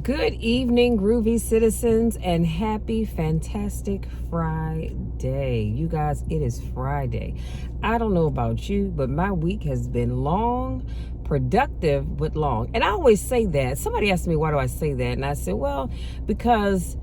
Good evening, groovy citizens, and happy, fantastic Friday. You guys, it is Friday. I don't know about you, but my week has been long, productive, but long. And I always say that. Somebody asked me, why do I say that? And I said, well, because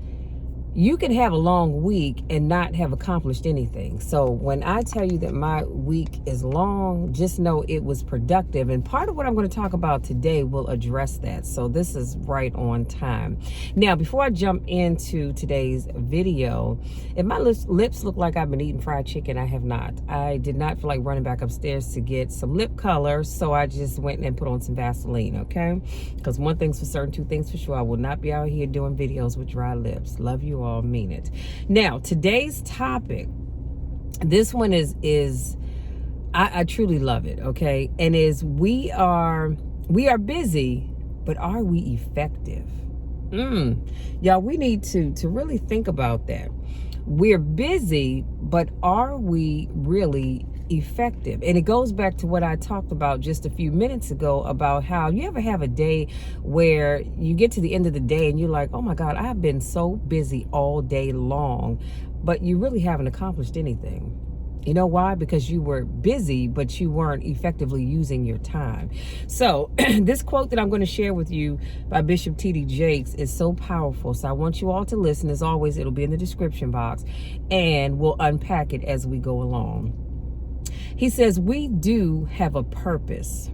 you can have a long week and not have accomplished anything. So when I tell you that my week is long, just know it was productive. And part of what I'm going to talk about today will address that. So this is right on time. Now, before I jump into today's video, if my lips look like I've been eating fried chicken, I have not. I did not feel like running back upstairs to get some lip color, so I just went and put on some Vaseline, okay? Because one thing's for certain, two things for sure. I will not be out here doing videos with dry lips. Love you all, mean it. Now, today's topic, this one is I truly love it, okay? And is we are busy, but are we effective? Y'all, we need to really think about that. We're busy, but are we really effective? And it goes back to what I talked about just a few minutes ago about how you ever have a day where you get to the end of the day and you're like, oh my God, I've been so busy all day long, but you really haven't accomplished anything. You know why? Because you were busy, but you weren't effectively using your time. So this quote that I'm going to share with you by Bishop T.D. Jakes is so powerful. So I want you all to listen. As always, it'll be in the description box, and we'll unpack it as we go along. He says, we do have a purpose.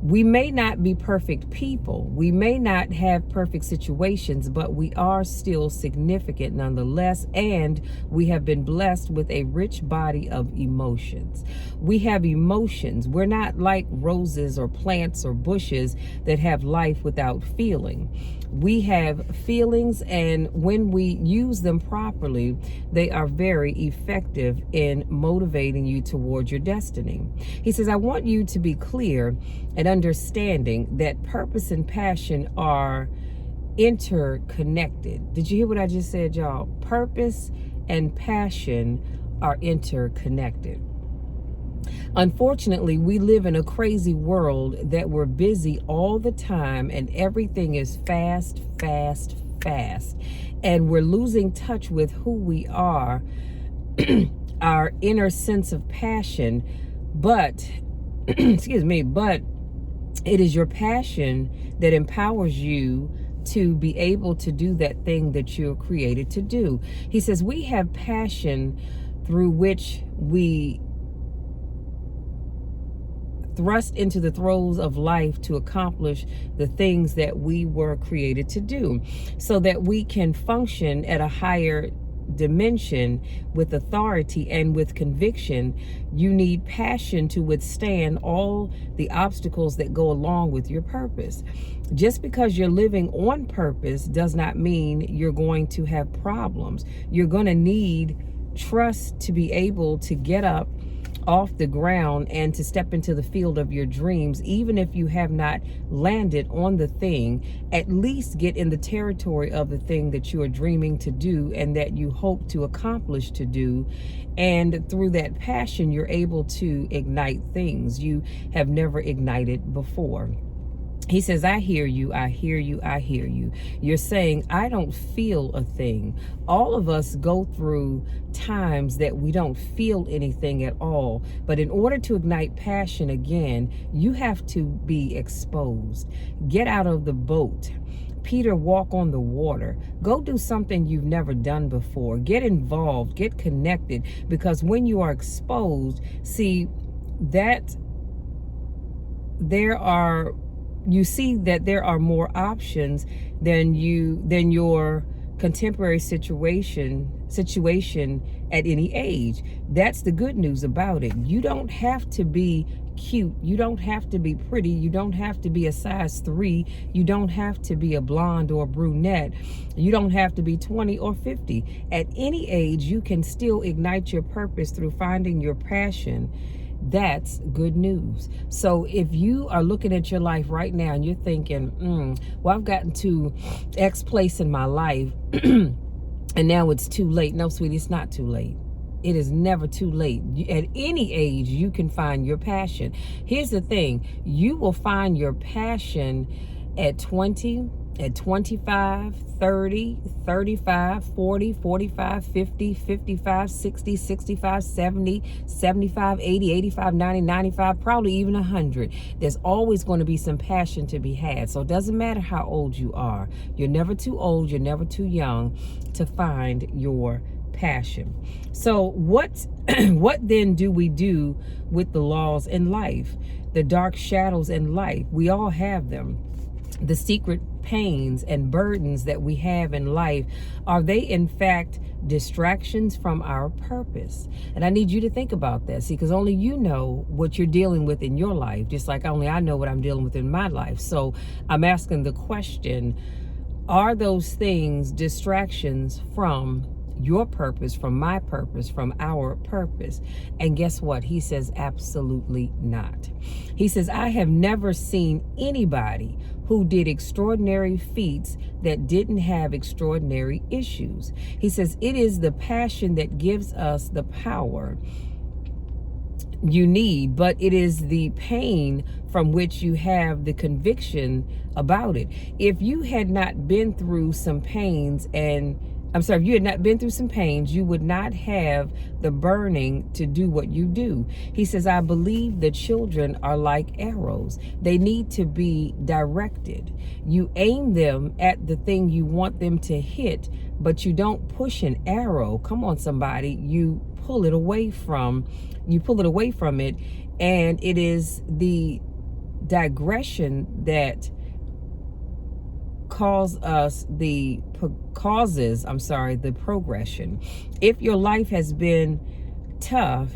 We may not be perfect people. We may not have perfect situations, but we are still significant nonetheless, and we have been blessed with a rich body of emotions. We have emotions. We're not like roses or plants or bushes that have life without feeling. We have feelings, and when we use them properly, they are very effective in motivating you towards your destiny. He says, I want you to be clear and understanding that purpose and passion are interconnected. Did you hear what I just said, y'all? Purpose and passion are interconnected. Unfortunately, we live in a crazy world that we're busy all the time and everything is fast. And we're losing touch with who we are, our inner sense of passion. But, excuse me, but it is your passion that empowers you to be able to do that thing that you're created to do. He says we have passion through which we thrust into the throes of life to accomplish the things that we were created to do, so that we can function at a higher dimension with authority and with conviction. You need passion to withstand all the obstacles that go along with your purpose. Just because you're living on purpose does not mean you're going to have problems. You're going to need trust to be able to get up off the ground and to step into the field of your dreams. Even if you have not landed on the thing, at least get in the territory of the thing that you are dreaming to do and that you hope to accomplish to do. And through that passion, you're able to ignite things you have never ignited before. He says, I hear you, I hear you, I hear you. You're saying, I don't feel a thing. All of us go through times that we don't feel anything at all. But in order to ignite passion again, you have to be exposed. Get out of the boat. Peter, walk on the water. Go do something you've never done before. Get involved, get connected, because when you are exposed, see that you see that there are more options than your contemporary situation at any age. That's the good news about it. You don't have to be cute. You don't have to be pretty. You don't have to be a size 3. You don't have to be a blonde or a brunette. You don't have to be 20 or 50. At any age, you can still ignite your purpose through finding your passion. That's good news. So if you are looking at your life right now and you're thinking, well, I've gotten to X place in my life and now it's too late. No, sweetie, it's not too late. It is never too late. At any age, you can find your passion. Here's the thing. You will find your passion at 20, at 25, 30, 35, 40, 45, 50, 55, 60, 65, 70, 75, 80, 85, 90, 95, probably even 100. There's always going to be some passion to be had. So it doesn't matter how old you are. You're never too old. You're never too young to find your passion. So what then do we do with the laws in life, the dark shadows in life? We all have them. The secret pains and burdens that we have in life, are they in fact distractions from our purpose? And I need you to think about that. See, because only you know what you're dealing with in your life, just like only I know what I'm dealing with in my life. So I'm asking the question, are those things distractions from your purpose, from my purpose, from our purpose? And guess what? He says absolutely not. He says, I have never seen anybody who did extraordinary feats that didn't have extraordinary issues. He says, it is the passion that gives us the power you need, but it is the pain from which you have the conviction about it. If you had not been through some pains if you had not been through some pains, you would not have the burning to do what you do. He says, I believe the children are like arrows. They need to be directed. You aim them at the thing you want them to hit, but you don't push an arrow. Come on, somebody. You pull it away from it. And it is the digression that causes the progression. If your life has been tough,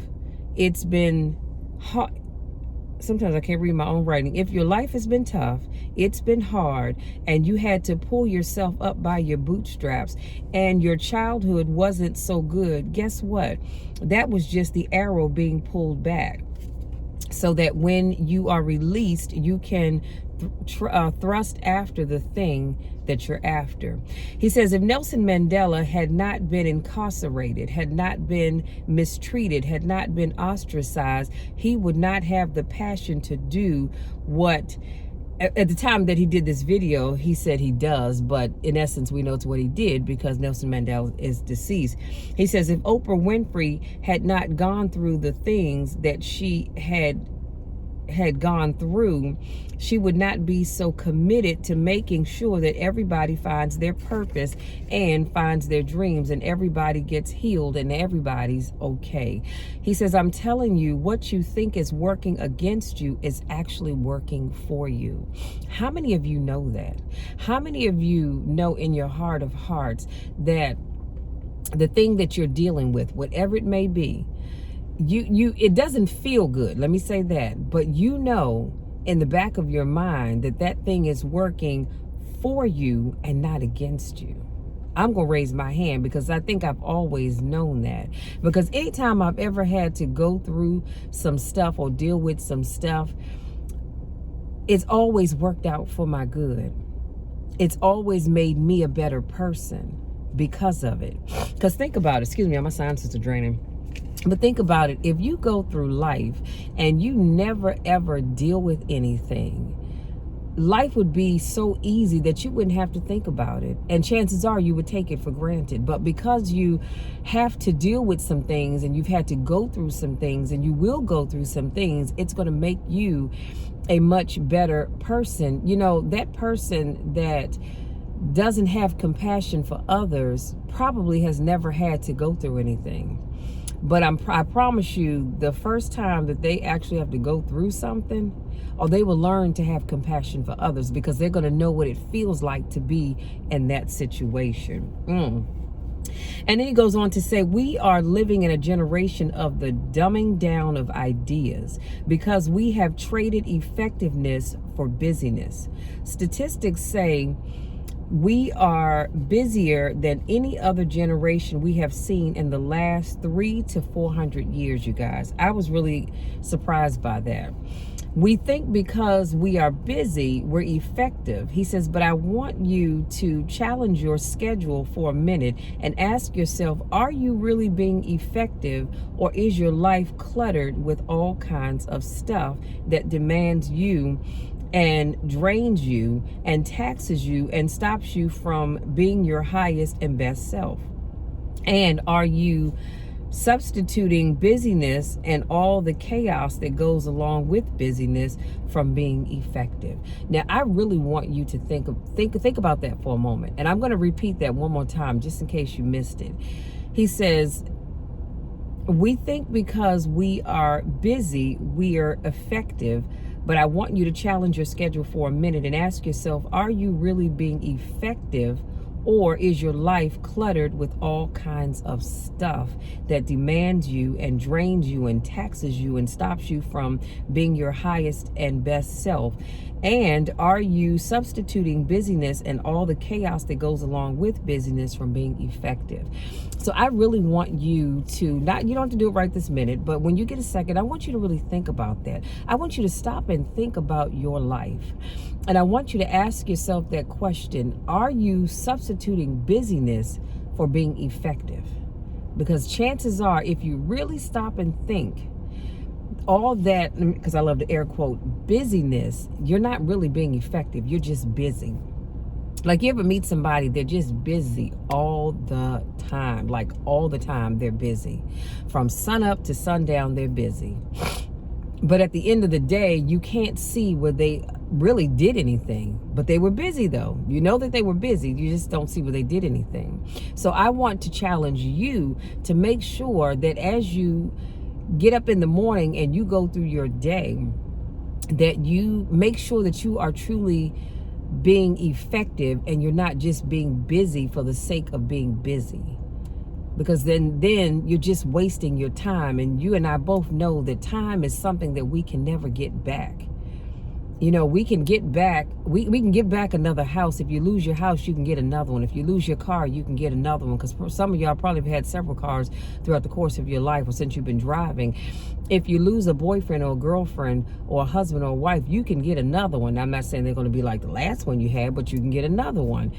it's been hard. Sometimes I can't read my own writing. If your life has been tough, it's been hard, and you had to pull yourself up by your bootstraps, and your childhood wasn't so good, guess what? That was just the arrow being pulled back, so that when you are released, you can thrust after the thing that you're after. He says, if Nelson Mandela had not been incarcerated, had not been mistreated, had not been ostracized, he would not have the passion to do what, at the time that he did this video, he said he does, but in essence, we know it's what he did, because Nelson Mandela is deceased. He says, if Oprah Winfrey had not gone through the things that she had gone through, she would not be so committed to making sure that everybody finds their purpose and finds their dreams, and everybody gets healed and everybody's okay. He says, I'm telling you, what you think is working against you is actually working for you. How many of you know that? How many of you know in your heart of hearts that the thing that you're dealing with, whatever it may be, it doesn't feel good, let me say that, but you know in the back of your mind that that thing is working for you and not against you? I'm gonna raise my hand, because I think I've always known that, because anytime I've ever had to go through some stuff or deal with some stuff, it's always worked out for my good. It's always made me a better person because of it. Because think about it, excuse me, my sinuses are draining. But think about it, if you go through life and you never ever deal with anything, life would be so easy that you wouldn't have to think about it. And chances are you would take it for granted. But because you have to deal with some things, and you've had to go through some things, and you will go through some things, it's going to make you a much better person. You know, that person that doesn't have compassion for others probably has never had to go through anything. But I promise you, the first time that they actually have to go through something, or they will learn to have compassion for others, because they're going to know what it feels like to be in that situation. And then he goes on to say, we are living in a generation of the dumbing down of ideas, because we have traded effectiveness for busyness. Statistics say we are busier than any other generation we have seen in the last 300 to 400 years, you guys. I was really surprised by that. We think because we are busy, we're effective. He says, but I want you to challenge your schedule for a minute and ask yourself, are you really being effective, or is your life cluttered with all kinds of stuff that demands you and drains you and taxes you and stops you from being your highest and best self? And are you substituting busyness and all the chaos that goes along with busyness from being effective? Now, I really want you to think about that for a moment. And I'm going to repeat that one more time just in case you missed it. He says, we think because we are busy, we are effective. But I want you to challenge your schedule for a minute and ask yourself, are you really being effective? Or is your life cluttered with all kinds of stuff that demands you and drains you and taxes you and stops you from being your highest and best self? And are you substituting busyness and all the chaos that goes along with busyness from being effective? So I really want you to you don't have to do it right this minute, but when you get a second, I want you to really think about that. I want you to stop and think about your life. And I want you to ask yourself that question: are you substituting busyness for being effective? Because chances are, if you really stop and think, all that, because I love to air quote, busyness, you're not really being effective. You're just busy. Like, you ever meet somebody, they're just busy all the time. Like, all the time they're busy. From sun up to sundown, they're busy. But at the end of the day, you can't see where they really did anything. But they were busy, though. You know that they were busy. You just don't see where they did anything. So I want to challenge you to make sure that as you get up in the morning and you go through your day, that you make sure that you are truly being effective and you're not just being busy for the sake of being busy. Because then you're just wasting your time. And you and I both know that time is something that we can never get back. You know, we can get back, we can get back another house. If you lose your house, you can get another one. If you lose your car, you can get another one. Because some of y'all probably have had several cars throughout the course of your life or since you've been driving. If you lose a boyfriend or a girlfriend or a husband or a wife, you can get another one. Now, I'm not saying they're going to be like the last one you had, but you can get another one.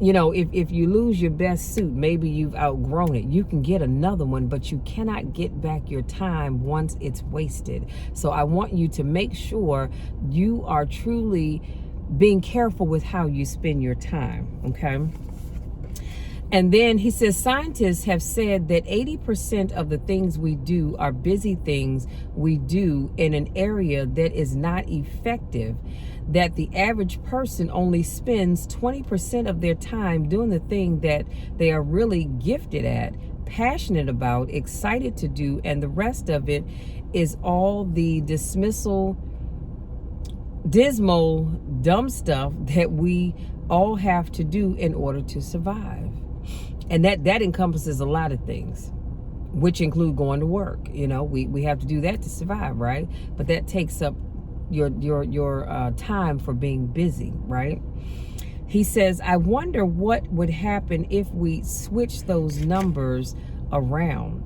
You know, if you lose your best suit, maybe you've outgrown it, you can get another one, but you cannot get back your time once it's wasted. So I want you to make sure you are truly being careful with how you spend your time, okay? And then he says, scientists have said that 80% of the things we do are busy things we do in an area that is not effective, that the average person only spends 20% of their time doing the thing that they are really gifted at, passionate about, excited to do, and the rest of it is all the dismal, dumb stuff that we all have to do in order to survive. And that encompasses a lot of things, which include going to work. You know, we have to do that to survive, right? But that takes up your time for being busy, right? He says, I wonder what would happen if we switch those numbers around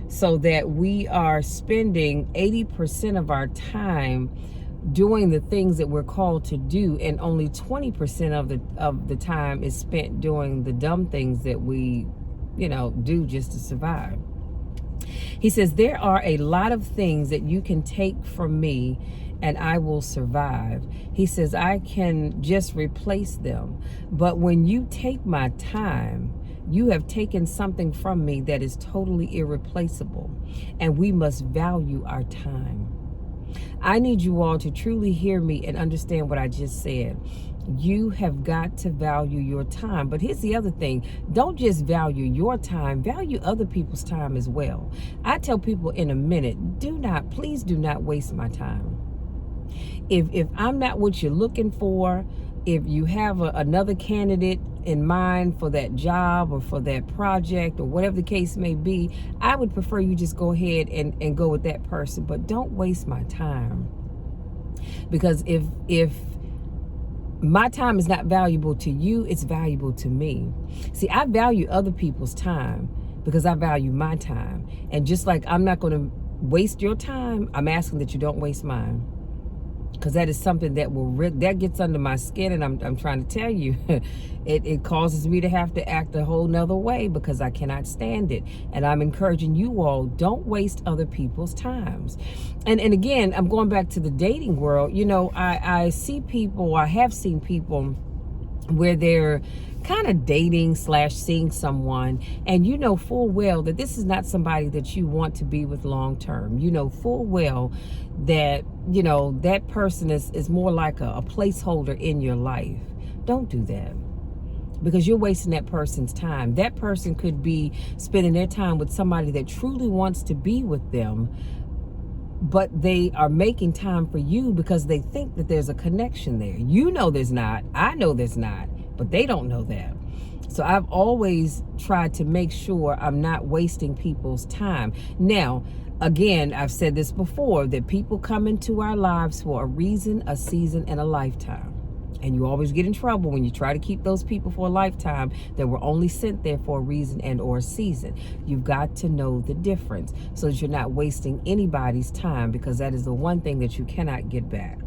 so that we are spending 80% of our time doing the things that we're called to do, and only 20% of the time is spent doing the dumb things that we, do just to survive. He says, there are a lot of things that you can take from me and I will survive. He says, I can just replace them. But when you take my time, you have taken something from me that is totally irreplaceable, and we must value our time. I need you all to truly hear me and understand what I just said. You have got to value your time. But here's the other thing. Don't just value your time, value other people's time as well. I tell people in a minute, please do not waste my time. If I'm not what you're looking for, if you have another candidate in mind for that job or for that project or whatever the case may be, I would prefer you just go ahead and go with that person. But don't waste my time. Because if my time is not valuable to you, it's valuable to me. See, I value other people's time because I value my time. And just like I'm not going to waste your time, I'm asking that you don't waste mine. because that is something that that gets under my skin, and I'm trying to tell you, it causes me to have to act a whole nother way because I cannot stand it. And I'm encouraging you all, don't waste other people's times. And again, I'm going back to the dating world. You know, I see people, I have seen people where they're kind of dating / seeing someone, and you know full well that this is not somebody that you want to be with long term. You know full well that, you know, that person is more like a placeholder in your life. Don't do that, because you're wasting that person's time. That person could be spending their time with somebody that truly wants to be with them, but they are making time for you because they think that there's a connection there. You know there's not. I know there's not, but they don't know that. So I've always tried to make sure I'm not wasting people's time. Now, again, I've said this before, that people come into our lives for a reason, a season, and a lifetime. And you always get in trouble when you try to keep those people for a lifetime that were only sent there for a reason and or a season. You've got to know the difference so that you're not wasting anybody's time, because that is the one thing that you cannot get back.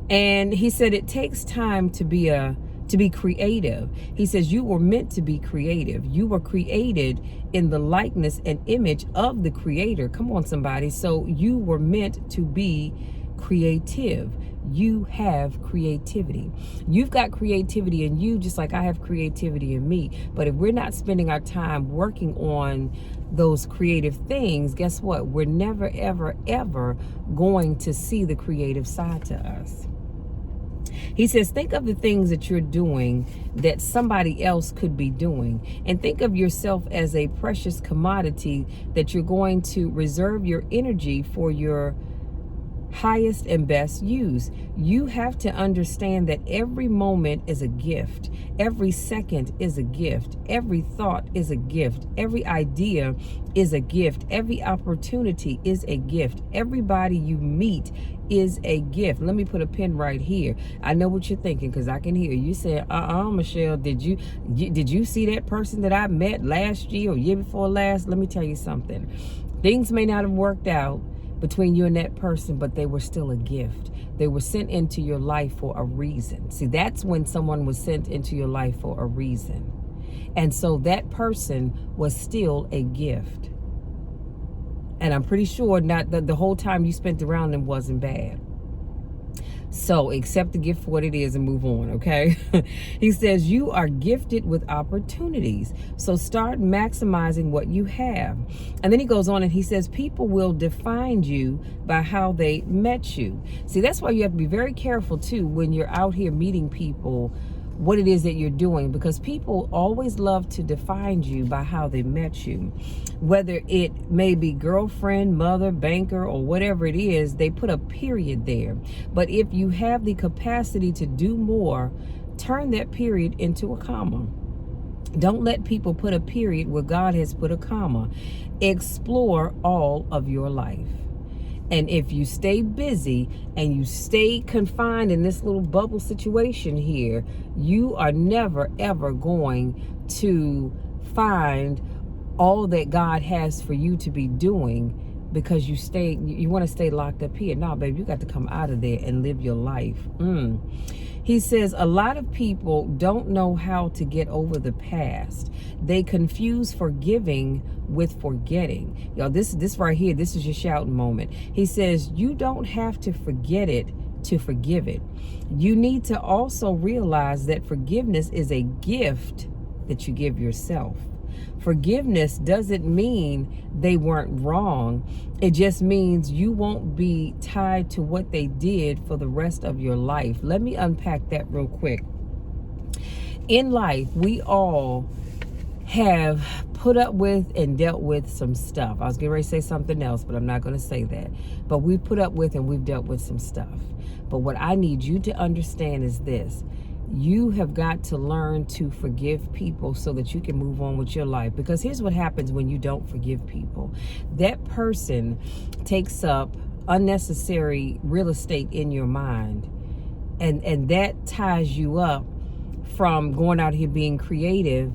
And he said it takes time to be creative. He says you were meant to be creative. You were created in the likeness and image of the Creator. Come on, somebody. So you were meant to be creative. You have creativity. You've got creativity in you, just like I have creativity in me. But if we're not spending our time working on those creative things, guess what? We're never, ever, ever going to see the creative side to us. He says, think of the things that you're doing that somebody else could be doing, and think of yourself as a precious commodity that you're going to reserve your energy for your highest and best use. You have to understand that every moment is a gift. Every second is a gift. Every thought is a gift. Every idea is a gift. Every opportunity is a gift. Everybody you meet is a gift. Let me put a pin right here. I know what you're thinking, because I can hear you saying, Michelle, did you see that person that I met last year or year before last? Let me tell you something. Things may not have worked out between you and that person, but they were still a gift. They were sent into your life for a reason. See, that's when someone was sent into your life for a reason. And so that person was still a gift. And I'm pretty sure not the whole time you spent around them wasn't bad. So accept the gift for what it is and move on, okay? He says you are gifted with opportunities. So start maximizing what you have. And then he goes on and he says people will define you by how they met you. See, that's why you have to be very careful too when you're out here meeting people, what it is that you're doing, because people always love to define you by how they met you. Whether it may be girlfriend, mother, banker, or whatever it is, they put a period there. But if you have the capacity to do more, turn that period into a comma. Don't let people put a period where God has put a comma. Explore all of your life. And if you stay busy and you stay confined in this little bubble situation here, you are never, ever going to find all that God has for you to be doing, because you want to stay locked up here. No, baby, you got to come out of there and live your life. He says a lot of people don't know how to get over the past. They confuse forgiving with forgetting. Y'all, this right here, this is your shouting moment. He says you don't have to forget it to forgive it. You need to also realize that forgiveness is a gift that you give yourself. Forgiveness doesn't mean they weren't wrong. It just means you won't be tied to what they did for the rest of your life. Let me unpack that real quick. In life, we all have put up with and dealt with some stuff. I was getting ready to say something else, but I'm not going to say that. But we've put up with and we've dealt with some stuff. But what I need you to understand is this. You have got to learn to forgive people so that you can move on with your life. Because here's what happens when you don't forgive people. That person takes up unnecessary real estate in your mind. And that ties you up from going out here being creative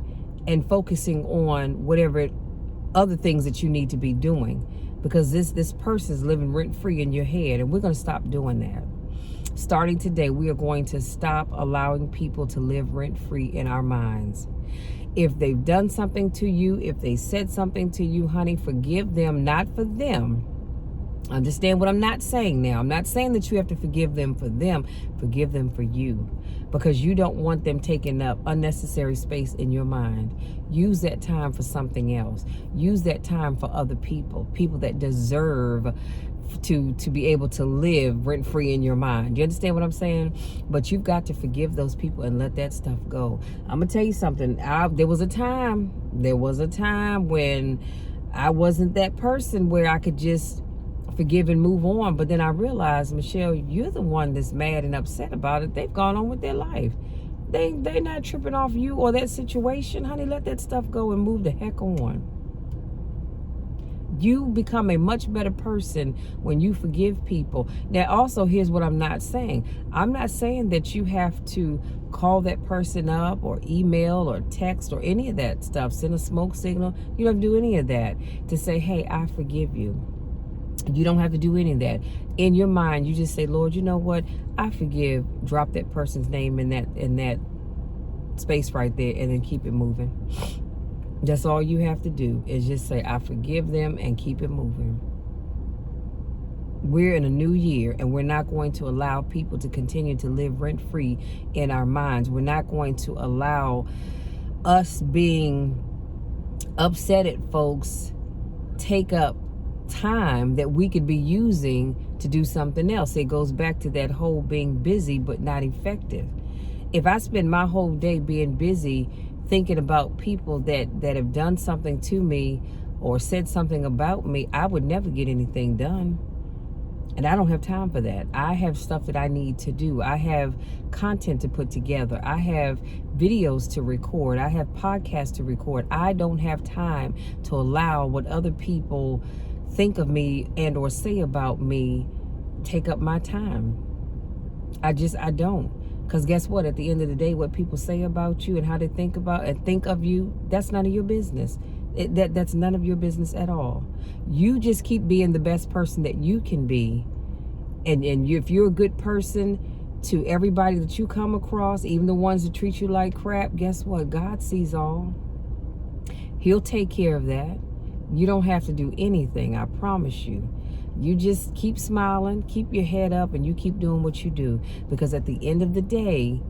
and focusing on whatever other things that you need to be doing. because this person is living rent free in your head, and we're going to stop doing that. Starting today, we are going to stop allowing people to live rent free in our minds. If they've done something to you, if they said something to you, honey, forgive them, not for them. Understand what I'm not saying now. I'm not saying that you have to forgive them for them. Forgive them for you, because you don't want them taking up unnecessary space in your mind. Use that time for something else. Use that time for other people that deserve to be able to live rent free in your mind. You understand what I'm saying? But you've got to forgive those people and let that stuff go. I'm gonna tell you something. There was a time when I wasn't that person where I could just forgive and move on. But then I realized, Michelle, you're the one that's mad and upset about it. They've gone on with their life. They're not tripping off you or that situation. Honey, let that stuff go and move the heck on. You become a much better person when you forgive people. Now, also, here's what I'm not saying. I'm not saying that you have to call that person up or email or text or any of that stuff. Send a smoke signal. You don't have to do any of that to say, hey, I forgive you. You don't have to do any of that. In your mind, you just say, Lord, you know what? I forgive. Drop that person's name in that space right there, and then keep it moving. That's all you have to do, is just say, I forgive them, and keep it moving. We're in a new year, and we're not going to allow people to continue to live rent-free in our minds. We're not going to allow us being upset at folks take up time that we could be using to do something else. It goes back to that whole being busy but not effective. If I spend my whole day being busy thinking about people that have done something to me or said something about me, I would never get anything done. And I don't have time for that. I have stuff that I need to do. I have content to put together. I have videos to record. I have podcasts to record. I don't have time to allow what other people think of me and or say about me take up my time. I don't. Because guess what? At the end of the day, what people say about you and how they think about and think of you, that's none of your business. That's none of your business at all. You just keep being the best person that you can be. And if you're a good person to everybody that you come across, even the ones that treat you like crap, guess what? God sees all. He'll take care of that. You don't have to do anything, I promise you. You just keep smiling, keep your head up, and you keep doing what you do. Because at the end of the day,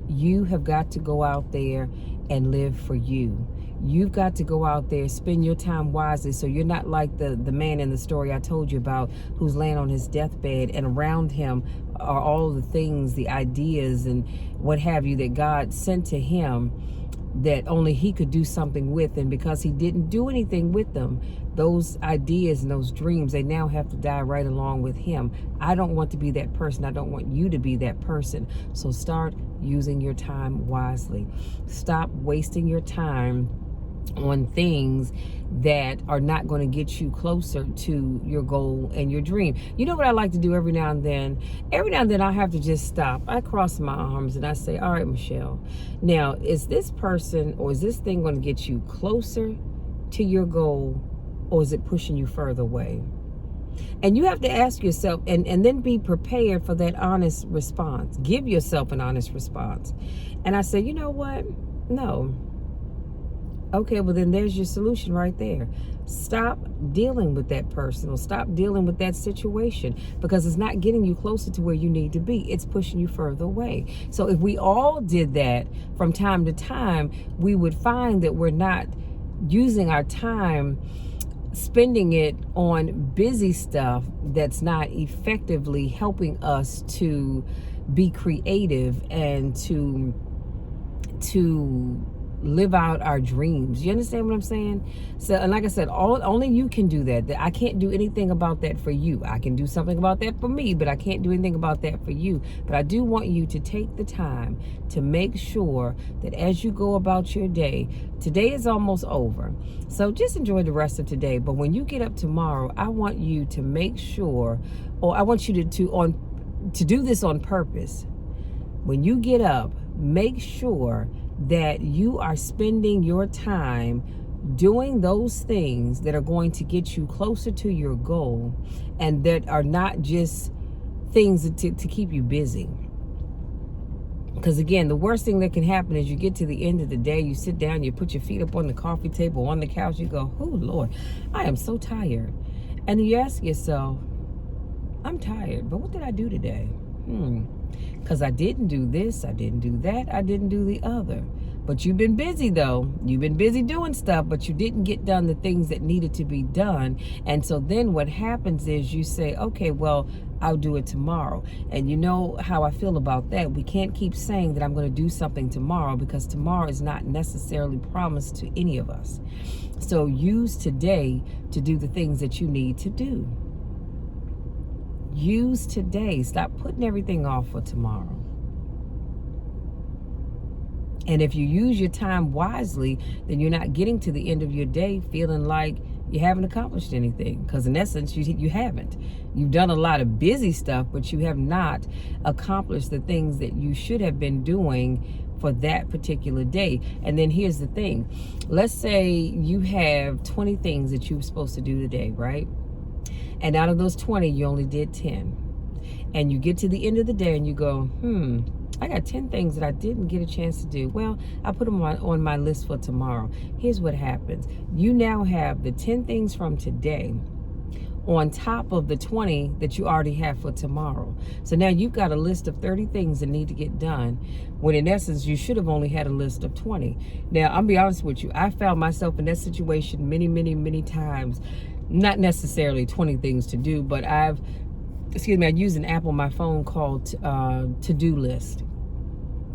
you have got to go out there and live for you. You've got to go out there, spend your time wisely, so you're not like the man in the story I told you about, who's laying on his deathbed, and around him are all the things, the ideas and what have you that God sent to him that only he could do something with. And because he didn't do anything with them, those ideas and those dreams, they now have to die right along with him. I don't want to be that person. I don't want you to be that person. So start using your time wisely. Stop wasting your time on things that are not going to get you closer to your goal and your dream. You know what I like to do every now and then? Every now and then I have to just stop. I cross my arms and I say, all right, Michelle, now is this person or is this thing going to get you closer to your goal, or is it pushing you further away? And you have to ask yourself and then be prepared for that honest response. Give yourself an honest response. And I say, you know what? No. Okay, well then there's your solution right there. Stop dealing with that person or stop dealing with that situation, because it's not getting you closer to where you need to be. It's pushing you further away. So if we all did that from time to time, we would find that we're not using our time spending it on busy stuff that's not effectively helping us to be creative and to live out our dreams. You understand what I'm saying? So, and like I said, only you can do that. I can't do anything about that for you. I can do something about that for me, but I can't do anything about that for you. But I do want you to take the time to make sure that as you go about your day, today is almost over. So just enjoy the rest of today. But when you get up tomorrow, I want you to make sure, or I want you to do this on purpose. When you get up, make sure that you are spending your time doing those things that are going to get you closer to your goal and that are not just things to keep you busy. Because again, the worst thing that can happen is you get to the end of the day, you sit down, you put your feet up on the coffee table, on the couch, you go, oh Lord, I am so tired. And you ask yourself, I'm tired, but what did I do today? Because I didn't do this, I didn't do that, I didn't do the other. But you've been busy though. You've been busy doing stuff, but you didn't get done the things that needed to be done. And so then what happens is you say, okay, well, I'll do it tomorrow. And you know how I feel about that. We can't keep saying that I'm going to do something tomorrow, because tomorrow is not necessarily promised to any of us. So use today to do the things that you need to do. Use today. Stop putting everything off for tomorrow. And if you use your time wisely, then you're not getting to the end of your day feeling like you haven't accomplished anything. Because in essence, you haven't. You've done a lot of busy stuff, but you have not accomplished the things that you should have been doing for that particular day. And then here's the thing. Let's say you have 20 things that you were supposed to do today, right? And out of those 20, you only did 10. And you get to the end of the day and you go, I got 10 things that I didn't get a chance to do. Well, I put them on my list for tomorrow. Here's what happens. You now have the 10 things from today on top of the 20 that you already have for tomorrow. So now you've got a list of 30 things that need to get done, when in essence, you should have only had a list of 20. Now, I'll be honest with you. I found myself in that situation many, many, many times. Not necessarily 20 things to do, but I use an app on my phone called To-Do List.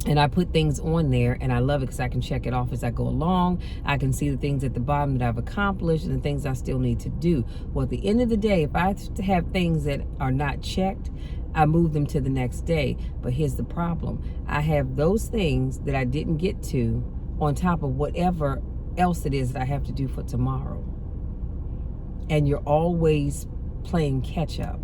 And I put things on there, and I love it because I can check it off as I go along. I can see the things at the bottom that I've accomplished and the things I still need to do. Well, at the end of the day, if I have things that are not checked, I move them to the next day. But here's the problem. I have those things that I didn't get to on top of whatever else it is that I have to do for tomorrow. And you're always playing catch up.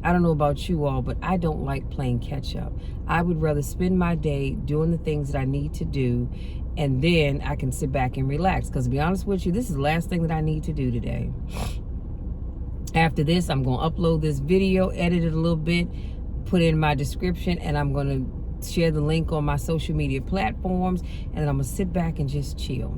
I don't know about you all, but I don't like playing catch up. I would rather spend my day doing the things that I need to do, and then I can sit back and relax. Because to be honest with you, this is the last thing that I need to do today. After this, I'm going to upload this video, edit it a little bit, put it in my description, and I'm going to share the link on my social media platforms, and then I'm going to sit back and just chill.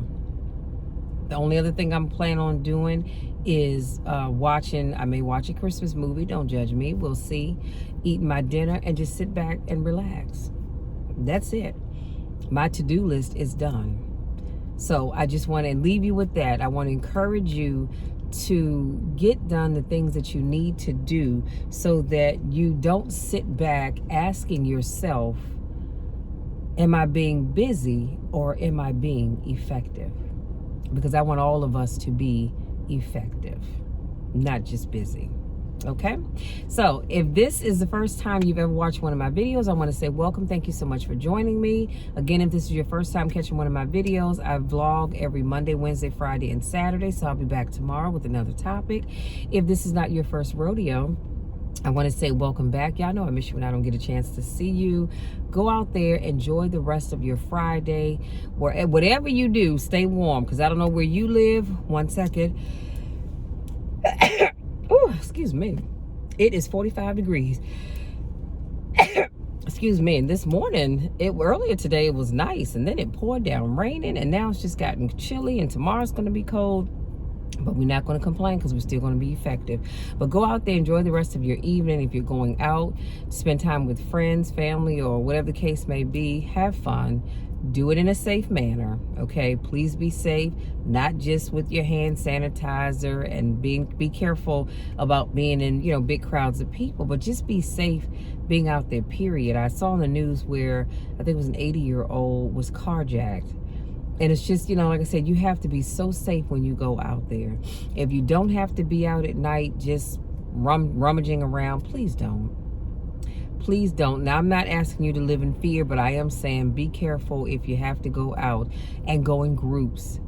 The only other thing I'm planning on doing is I may watch a Christmas movie, don't judge me, we'll see, eat my dinner, and just sit back and relax. That's it. My to-do list is done. So I just want to leave you with that. I want to encourage you to get done the things that you need to do, so that you don't sit back asking yourself, am I being busy or am I being effective? Because I want all of us to be effective, not just busy. Okay? So if this is the first time you've ever watched one of my videos, I want to say welcome. Thank you so much for joining me. Again, if this is your first time catching one of my videos, I vlog every Monday, Wednesday, Friday, and Saturday. So I'll be back tomorrow with another topic. If this is not your first rodeo, I want to say welcome back. Y'all know I miss you when I don't get a chance to see you. Go out there, enjoy the rest of your Friday. Whatever you do, stay warm, because I don't know where you live. 1 second. Oh, excuse me. It is 45 degrees. Excuse me. And this morning, earlier today, it was nice, and then it poured down raining, and now it's just gotten chilly, and tomorrow's going to be cold. But we're not going to complain, because we're still going to be effective. But go out there, enjoy the rest of your evening. If you're going out, spend time with friends, family, or whatever the case may be, have fun. Do it in a safe manner, okay? Please be safe, not just with your hand sanitizer, and be careful about being in, big crowds of people, but just be safe being out there, period. I saw in the news where I think it was an 80-year-old was carjacked. And it's just, like I said, you have to be so safe when you go out there. If you don't have to be out at night just rummaging around, please don't. Please don't. Now, I'm not asking you to live in fear, but I am saying be careful if you have to go out, and go in groups.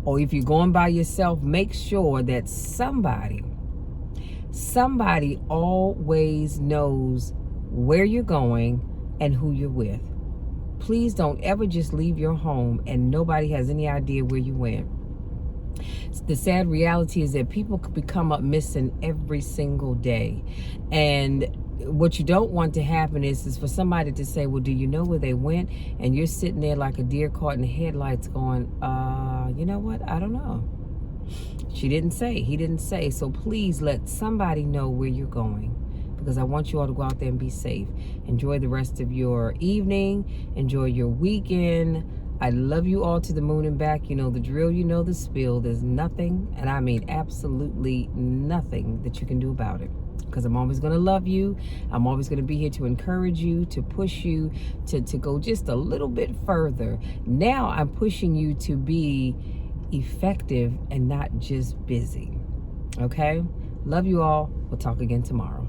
Or if you're going by yourself, make sure that somebody always knows where you're going and who you're with. Please don't ever just leave your home and nobody has any idea where you went. The sad reality is that people could come up missing every single day. And what you don't want to happen is for somebody to say, well, do you know where they went? And you're sitting there like a deer caught in the headlights going, you know what? I don't know. She didn't say. He didn't say. So please let somebody know where you're going, because I want you all to go out there and be safe. Enjoy the rest of your evening. Enjoy your weekend. I love you all to the moon and back. You know the drill, you know the spill. There's nothing, and I mean absolutely nothing that you can do about it, because I'm always going to love you. I'm always going to be here to encourage you, to push you, to go just a little bit further. Now I'm pushing you to be effective and not just busy. Okay? Love you all. We'll talk again tomorrow.